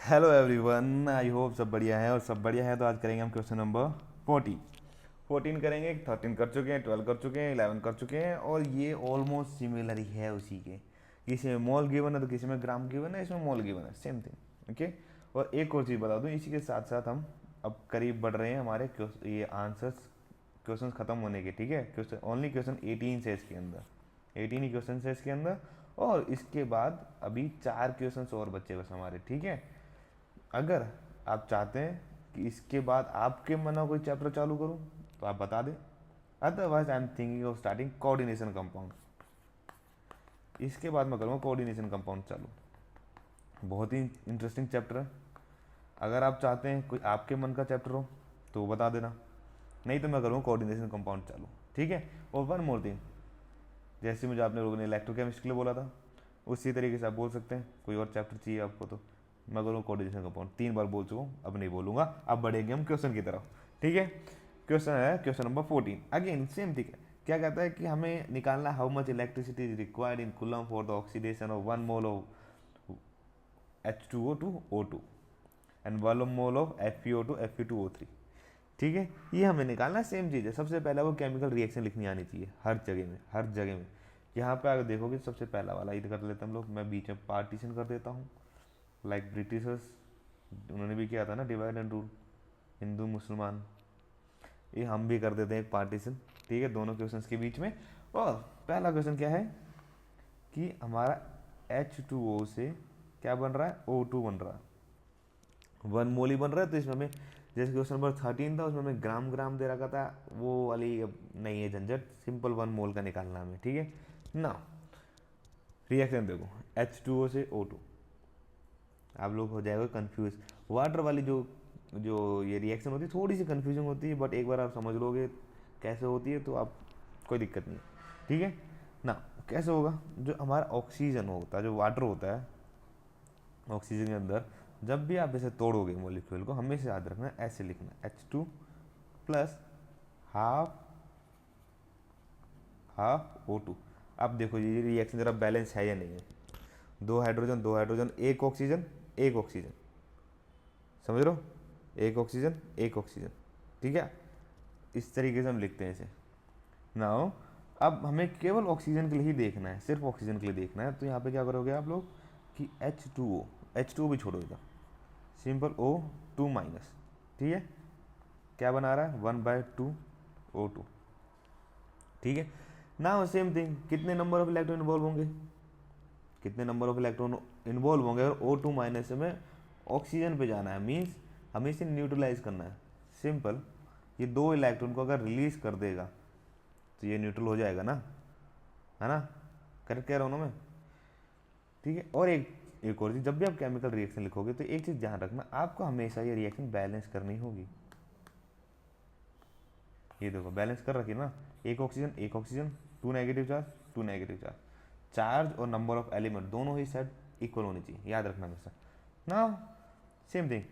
Hello everyone, I hope सब बढ़िया है। और सब बढ़िया है तो आज करेंगे हम क्वेश्चन नंबर 14 करेंगे। 13 कर चुके हैं, 12 कर चुके हैं, 11 कर चुके हैं, और ये ऑलमोस्ट सिमिलर ही है उसी के। किसी में मॉल गिवन है तो किसी में ग्राम गिवन है, इसमें मॉल गिवन है, सेम थिंग। ओके। और एक और चीज़ बता दूँ, इसी के साथ साथ हम अब करीब बढ़ रहे हैं हमारे ये आंसर्स क्वेश्चन खत्म होने के। ठीक है, क्वेश्चन ओनली क्वेश्चन 18 से इसके अंदर 18 ही क्वेश्चन है इसके अंदर। और इसके बाद अभी 4 क्वेश्चंस और बच्चे बस हमारे। ठीक है, अगर आप चाहते हैं कि इसके बाद आपके मन में कोई चैप्टर चालू करूं तो आप बता दें। Otherwise I am thinking of starting coordination compound. इसके बाद मैं करूँगा कोऑर्डिनेशन कंपाउंड चालू। बहुत ही इंटरेस्टिंग चैप्टर है। अगर आप चाहते हैं कोई आपके मन का चैप्टर हो तो वो बता देना, नहीं तो मैं करूँगा कोऑर्डिनेशन कंपाउंड चालू। ठीक है। और वन मोर थिंग, जैसे मुझे आपने लोगों ने इलेक्ट्रोकेमिस्ट्री के लिए बोला था, उसी तरीके से आप बोल सकते हैं। कोई और चैप्टर चाहिए आपको तो मैं करूँ कोऑर्डिनेशन कंपाउंड। 3 बार बोल चुका हूँ, अब नहीं बोलूँगा। अब बढ़ेंगे हम क्वेश्चन की तरफ। ठीक है, क्वेश्चन है question number 14। Again same thing है। क्या कहता है कि हमें निकालना how much electricity is required in coulomb for the oxidation of 1 mole of H2O to O2 and 1 mole of FeO2 Fe2O3। ठीक है, ये हमें निकालना सेम चीज़ है। सबसे पहला वो केमिकल रिएक्शन लिखनी आनी चाहिए हर जगह में, हर जगह में। यहाँ पे अगर देखोगे सबसे पहला वाला इधर कर लेते हैं हम लोग। मैं बीच में पार्टीशन कर देता हूँ, लाइक ब्रिटिशर्स उन्होंने भी किया था ना, डिवाइड एंड रूल, हिंदू मुसलमान। ये हम भी कर देते हैं एक पार्टीशन। ठीक है, दोनों क्वेश्चंस के बीच में। और पहला क्वेश्चन क्या है कि हमारा H2O से क्या बन रहा है, O2 बन रहा है। 1 मोल ही बन रहा है। तो इसमें हमें, जैसे क्वेश्चन नंबर 13 था उसमें हमें ग्राम ग्राम दे रखा था, वो वाली अब नहीं है झंझट। सिंपल 1 मोल का निकालना हमें। ठीक है ना। रिएक्शन देखो, H2O से O2। आप लोग हो जाएगा कंफ्यूज। वाटर वाली जो जो ये रिएक्शन होती है थोड़ी सी कंफ्यूजिंग होती है, बट एक बार आप समझ लोगे कैसे होती है तो आप कोई दिक्कत नहीं है। ठीक है ना। कैसे होगा, जो हमारा ऑक्सीजन होता है, जो वाटर होता है ऑक्सीजन के अंदर, जब भी आप इसे तोड़ोगे मोलिक्यूल को, हमेशा याद रखना ऐसे लिखना H2 plus half half O2। अब देखो ये रिएक्शन जरा बैलेंस है या नहीं है। दो हाइड्रोजन, दो हाइड्रोजन, एक ऑक्सीजन, एक ऑक्सीजन, समझ रहे हो, एक ऑक्सीजन, एक ऑक्सीजन। ठीक है, इस तरीके से हम लिखते हैं इसे। नाउ अब हमें केवल ऑक्सीजन के लिए ही देखना है, सिर्फ ऑक्सीजन के लिए देखना है। तो यहाँ पे क्या करोगे आप लोग कि H2O भी छोड़ो इधर, सिंपल O2 माइनस। ठीक है, क्या बना रहा है 1/2 O2। ठीक है ना। सेम थिंग, कितने नंबर ऑफ इलेक्ट्रॉन इन्वॉल्व होंगे, कितने नंबर ऑफ इलेक्ट्रॉन इन्वॉल्व होंगे। और O2 माइनस से में ऑक्सीजन पे जाना है, मीन्स हमें इसे न्यूट्रलाइज करना है। सिंपल, ये 2 इलेक्ट्रॉन को अगर रिलीज कर देगा तो ये न्यूट्रल हो जाएगा ना, है ना। करेक्ट कह रहा हूँ ना मैं। ठीक है। और एक और चीज़, जब भी आप केमिकल रिएक्शन लिखोगे तो एक चीज़ ध्यान रखना, आपको हमेशा ये रिएक्शन बैलेंस करनी होगी। ये देखो बैलेंस कर रखी ना, एक ऑक्सीजन, एक oxygen, 2 negative charge, 2 negative charge. Charge और नंबर ऑफ एलिमेंट दोनों ही सेट इक्वल होनी चाहिए, याद रखना हमेशा ना। सेम थिंग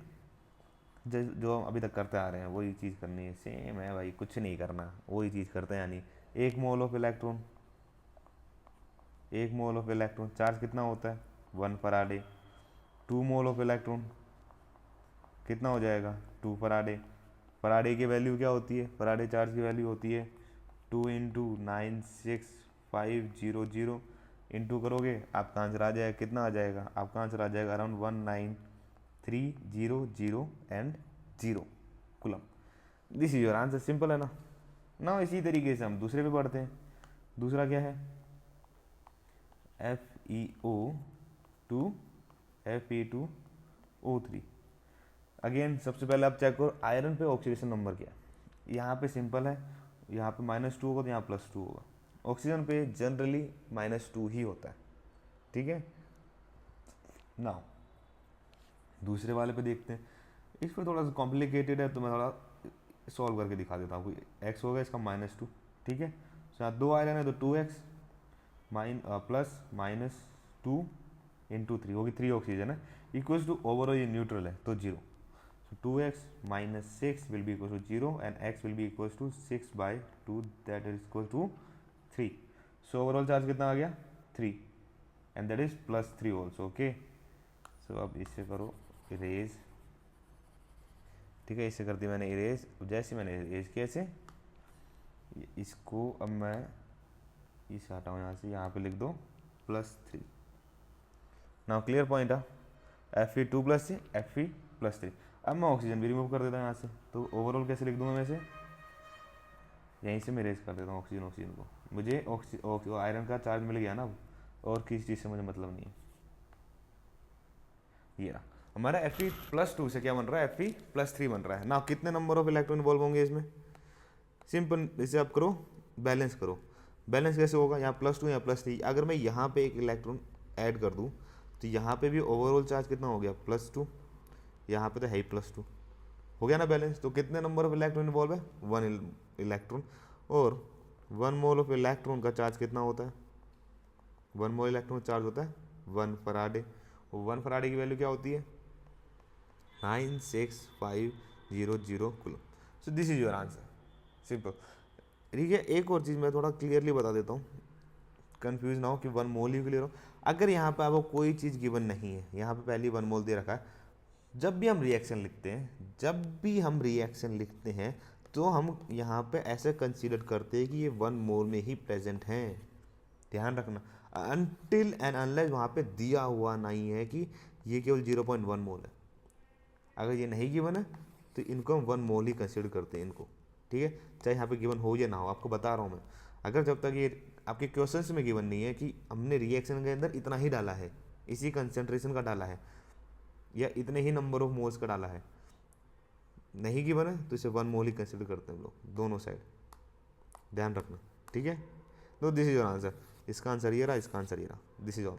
जो हम अभी तक करते आ रहे हैं वही चीज़ करनी है, सेम है भाई, कुछ नहीं करना, वही चीज़ करते हैं। यानी एक मोल ऑफ इलेक्ट्रॉन, एक मोल ऑफ इलेक्ट्रॉन चार्ज कितना होता है 1 फराडे। 2 मोल ऑफ इलेक्ट्रॉन कितना हो जाएगा 2 फराडे। फराडे की वैल्यू क्या होती है, फराडे चार्ज की वैल्यू होती है 2 × 96500। इंटू करोगे आपका आंसर आ जाएगा, कितना आ जाएगा आपका आंसर आ जाएगा around 19300 coulomb. This is your answer, simple है ना। ना इसी तरीके से हम दूसरे पे बढ़ते हैं। दूसरा क्या है, FeO2 Fe2O3। अगेन सबसे पहले आप चेक करो आयरन पे ऑक्सीडेशन नंबर क्या है। यहाँ पे सिंपल है, यहाँ पे -2 होगा तो यहाँ +2 होगा। ऑक्सीजन पे जनरली -2 ही होता है। ठीक है ना। दूसरे वाले पे देखते हैं, इस पर थोड़ा सा कॉम्प्लिकेटेड है तो मैं थोड़ा सॉल्व करके दिखा देता हूँ। एक्स होगा इसका -2। ठीक है, तो यहाँ 2 आयरन है तो 2x प्लस -2 × 3 होगी, 3 ऑक्सीजन है, इक्वल्स टू ओवरऑल ये न्यूट्रल है तो 0। So 2x minus 6 will be equal to 0 and x will be equals to 6/2, that is equal to 3. So overall charge कितना आ गया 3 and that is +3 also. Okay, so अब इससे करो erase, ठीक है, इससे कर दी मैंने इरेज। जैसे मैंने इरेज किया ऐसे, इसको अब मैं इसे हटाऊँ यहाँ से, यहाँ पे लिख दो +3। नाउ क्लियर पॉइंट है, Fe2+3 Fe+3। अब मैं ऑक्सीजन भी रिमूव कर देता हूँ यहाँ से, तो ओवरऑल कैसे लिख दूंगा मैं इसे, यहीं से मैं इरेज कर देता हूँ ऑक्सीजन को। मुझे आयरन का चार्ज मिल गया ना अब, और किसी चीज़ से मुझे मतलब नहीं है। ये रहा हमारा Fe+2 से क्या बन रहा है, Fe+3 बन रहा है ना। कितने नंबर ऑफ इलेक्ट्रॉन इन्वॉल्व होंगे इसमें, सिंपल, इसे आप करो बैलेंस करो। बैलेंस कैसे होगा, यहाँ +2 या +3, अगर मैं यहाँ पे एक इलेक्ट्रॉन ऐड कर दूँ तो यहाँ पे भी ओवरऑल चार्ज कितना हो गया, +2, यहाँ पे तो है ही +2, हो गया ना बैलेंस। तो कितने नंबर ऑफ इलेक्ट्रॉन इन्वॉल्व है, 1 इलेक्ट्रॉन, और 1 मोल ऑफ इलेक्ट्रॉन का चार्ज कितना होता है, 1 मोल इलेक्ट्रॉन चार्ज होता है 1 फराडे। 1 फराडे की वैल्यू क्या होती है, 96500 coulomb. So this is your answer, simple. ठीक है, एक और चीज़ मैं थोड़ा क्लियरली बता देता हूँ, कंफ्यूज ना हो कि 1 मोल ही क्लियर हो। अगर यहाँ पे आपको कोई चीज़ गिवन नहीं है, यहाँ पे पहले 1 मोल दे रखा है, जब भी हम रिएक्शन लिखते हैं तो हम यहाँ पे ऐसे कंसीडर करते हैं कि ये 1 मोल में ही प्रेजेंट हैं, ध्यान रखना। अनटिल एंड अनलेस वहाँ पे दिया हुआ नहीं है कि ये केवल 0.1 मोल है। अगर ये नहीं गिवन है तो इनको हम 1 मोल ही कंसीडर करते हैं इनको, ठीक है, चाहे यहाँ पे गिवन हो या ना हो, आपको बता रहा हूँ मैं। अगर जब तक ये आपके क्वेश्चंस में गिवन नहीं है कि हमने रिएक्शन के अंदर इतना ही डाला है, इसी कंसेंट्रेशन का डाला है, या इतने ही नंबर ऑफ मोल्स का डाला है, नहीं गिवन है तो इसे 1 मोल ही कंसिडर करते हैं हम लोग, दोनों साइड, ध्यान रखना, ठीक है। तो दिस इज योर आंसर, इसका आंसर ये रहा, इसका आंसर ये रहा, दिस इज ऑल।